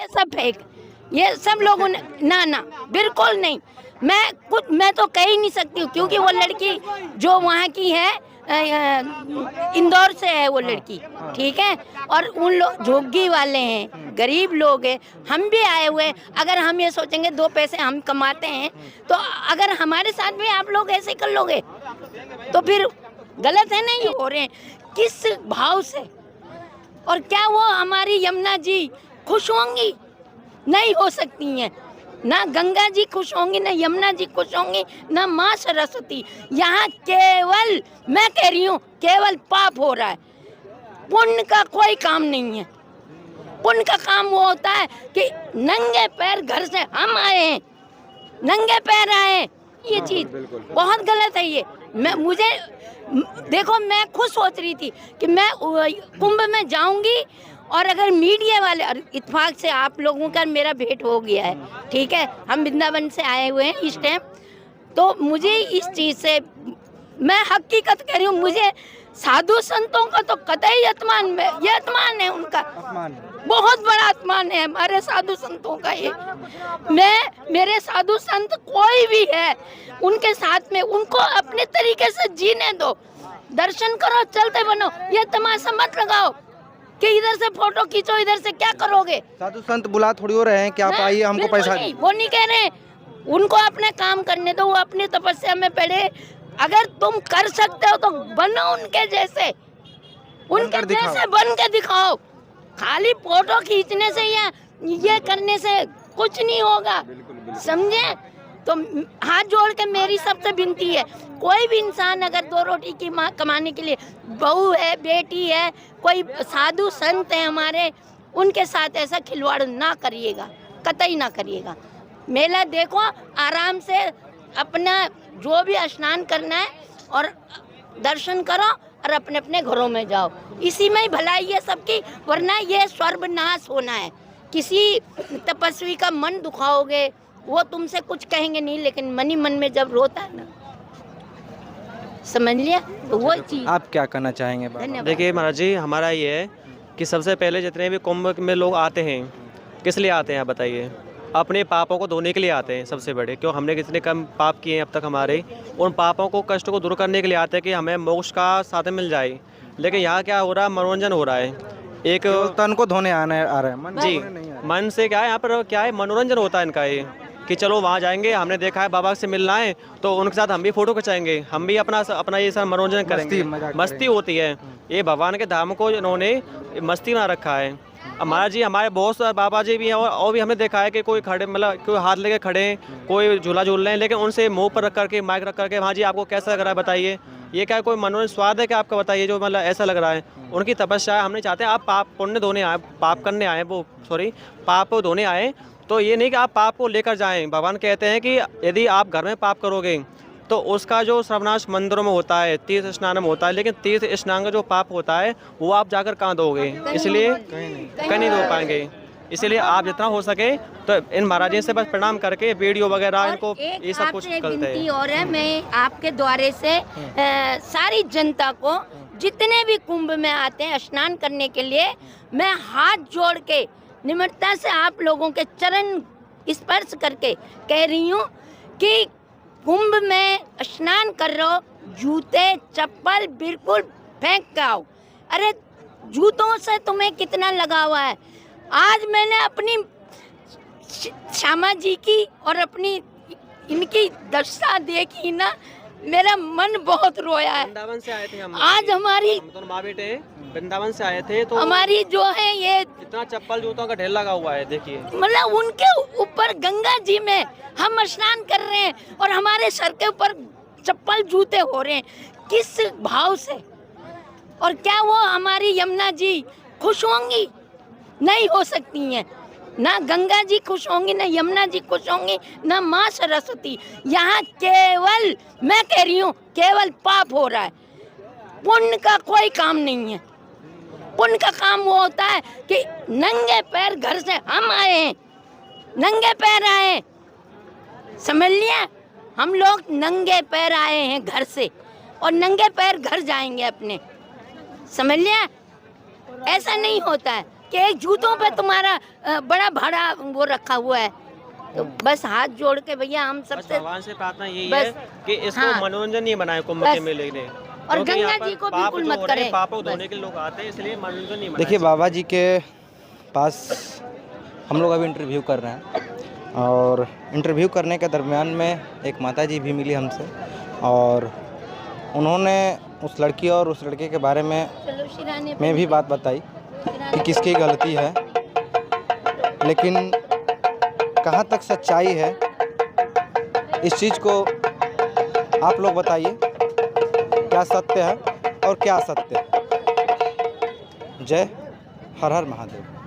ये सब फेक, ये सब लोगों ने ना बिल्कुल नहीं। मैं तो कह ही नहीं सकती हूँ, क्योंकि वो लड़की जो वहाँ की है इंदौर से है वो लड़की, ठीक है। और उन लोग झुग्गी वाले हैं, गरीब लोग हैं, हम भी आए हुए हैं। अगर हम ये सोचेंगे 2 पैसे हम कमाते हैं, तो अगर हमारे साथ भी आप लोग ऐसे कर लोगे तो फिर गलत है ना। ये हो रहे हैं किस भाव से, और क्या वो हमारी यमुना जी खुश होंगी? नहीं हो सकती हैं। ना गंगा जी खुश होंगी, ना यमुना जी खुश होंगी, ना माँ सरस्वती। यहाँ केवल, मैं कह रही हूँ, केवल पाप हो रहा है, पुण्य का कोई काम नहीं है। पुण्य का काम वो होता है कि नंगे पैर घर से हम आए हैं, नंगे पैर आए हैं। ये चीज बहुत गलत है। ये मुझे देखो, मैं खुद सोच रही थी कि मैं कुंभ में जाऊंगी, और अगर मीडिया वाले, इत्तेफाक से आप लोगों का मेरा भेंट हो गया है, ठीक है, हम वृंदावन से आए हुए हैं इस टाइम, तो मुझे इस चीज से, मैं हकीकत कह रही हूँ, मुझे साधु संतों का तो कतई अपमान है उनका, बहुत बड़ा अपमान है हमारे साधु संतों का। ये मेरे साधु संत कोई भी है, उनके साथ में उनको अपने तरीके से जीने दो, दर्शन करो, चलते बनो। ये तमाशा मत लगाओ कि इधर से फोटो खींचो, इधर से क्या करोगे। साधु संत बुला थोड़ी हो रहे हैं कि आप आइए हमको पैसा दीजिए। वो नहीं कह रहे, उनको अपने काम करने दो, वो अपनी तपस्या में पड़े। अगर तुम कर सकते हो तो बनो उनके जैसे, उनके जैसे बन के दिखाओ। खाली फोटो खींचने से या ये करने से कुछ नहीं होगा, समझे। तो हाथ जोड़ के मेरी सबसे विनती है, कोई भी इंसान अगर 2 रोटी की कमाने के लिए, बहू है, बेटी है, कोई साधु संत है हमारे, उनके साथ ऐसा खिलवाड़ ना करिएगा, कतई ना करिएगा। मेला देखो, आराम से अपना जो भी स्नान करना है और दर्शन करो, और अपने अपने घरों में जाओ। इसी में ही भलाई है सबकी, वरना ये सर्वनाश होना है। किसी तपस्वी का मन दुखाओगे, वो तुमसे कुछ कहेंगे नहीं, लेकिन मन ही मन में जब रोता है ना, समझ लिया, तो वो चीज। आप क्या कहना चाहेंगे? देखिए महाराज जी, हमारा ये है कि सबसे पहले जितने भी कुंभ में लोग आते हैं, किस लिए आते हैं आप बताइए? अपने पापों को धोने के लिए आते हैं सबसे बड़े। क्यों, हमने कितने कम पाप किए हैं अब तक हमारे, उन पापों को, कष्ट को दूर करने के लिए आते हैं कि हमें मोक्ष का साधन मिल जाए। लेकिन यहाँ क्या हो रहा है, मनोरंजन हो रहा है, एक तन को धोने आ रहा है, मन जी, मन से क्या है, यहाँ पर क्या है, मनोरंजन होता है इनका ये, कि चलो वहाँ जाएंगे, हमने देखा है बाबा से मिलना है, तो उनके साथ हम भी फोटो खिंचाएंगे, हम भी अपना ये सब मनोरंजन करेंगे, मस्ती होती है। ये भगवान के धाम को इन्होंने मस्ती बना रखा है। अब महाराज जी, हमारे बहुत सारे बाबा जी भी हैं, और भी हमने देखा है कि कोई खड़े, मतलब कोई हाथ लेके खड़े हैं, कोई झूला झूल रहे हैं, लेकिन उनसे मुंह पर रख करके, माइक रख करके, हाँ जी आपको कैसा लग रहा है बताइए, ये क्या कोई मनोरंजन स्वाद है क्या आपका? बताइए, जो मतलब ऐसा लग रहा है। उनकी तपस्या है, हम नहीं चाहते आप पाप पुण्य धोने आए, पाप करने आए, पाप धोने आए, तो ये नहीं कि आप पाप को लेकर जाएं। भगवान कहते हैं कि यदि आप घर में पाप करोगे तो उसका जो सर्वनाश मंदिरों में होता है, तीर्थ स्नान में होता है, लेकिन तीर्थ स्नान का जो पाप होता है वो आप जाकर कहाँ दोगे? इसलिए कहीं नहीं दो पाएंगे। इसलिए आप जितना हो सके तो इन महाराज जी से बस प्रणाम करके वीडियो वगैरह इनको ये सब कुछ करते हैं। और है, मैं आपके द्वारे से सारी जनता को, जितने भी कुंभ में आते हैं स्नान करने के लिए, मैं हाथ जोड़ के निम्रता से आप लोगों के चरण स्पर्श करके कह रही हूँ कि कुंभ में स्नान कर रहे हो, जूते चप्पल बिल्कुल फेंक के आओ। अरे जूतों से तुम्हें कितना लगा हुआ है। आज मैंने अपनी श्यामा जी की और अपनी इनकी दशा देखी ना, मेरा मन बहुत रोया है। वृंदावन से आए थे हम, आज हमारी दोनों माँ बेटे वृंदावन से आए थे, तो हमारी जो है ये इतना चप्पल जूतों का ढेर लगा हुआ है, देखिए। मतलब उनके ऊपर गंगा जी में हम स्नान कर रहे हैं और हमारे सर के ऊपर चप्पल जूते हो रहे हैं, किस भाव से। और क्या वो हमारी यमुना जी खुश होंगी? नहीं हो सकती हैं। ना गंगा जी खुश होंगी, ना यमुना जी खुश होंगी, ना माँ सरस्वती। यहाँ केवल, मैं कह रही हूँ, केवल पाप हो रहा है, पुण्य का कोई काम नहीं है। पुण्य का काम वो होता है कि नंगे पैर घर से हम आए हैं, नंगे पैर आए, समझ लिया। हम लोग नंगे पैर आए हैं घर से, और नंगे पैर घर जाएंगे अपने, समझ लिया। ऐसा नहीं होता है। कि एक जूतों पे तुम्हारा बड़ा भाड़ा वो रखा हुआ है। तो बस हाथ जोड़ के भैया हम बस सबसे भगवान से प्रार्थना यही बस, है कि इसको हाँ। मनोरंजन नहीं बनाए कुंभ बस। के मेले ने। और क्योंकि गंगा यहाँ पर जी को पाप बिल्कुल जो मत हो रहे हैं, करे। पापों को बस। धोने के लिए लोग आते हैं, इसलिए मनोरंजन नहीं देखिए बनाना बाबा जी के पास हम लोग अभी इंटरव्यू कर रहे हैं और इंटरव्यू करने के दरमियान में एक माता जी भी मिली हमसे और उन्होंने उस लड़की और उस लड़के के बारे में चलो शिराने मैं भी बात बताई कि किसकी गलती है, लेकिन कहाँ तक सच्चाई है इस चीज़ को आप लोग बताइए, क्या सत्य है और क्या असत्य। जय हर हर महादेव।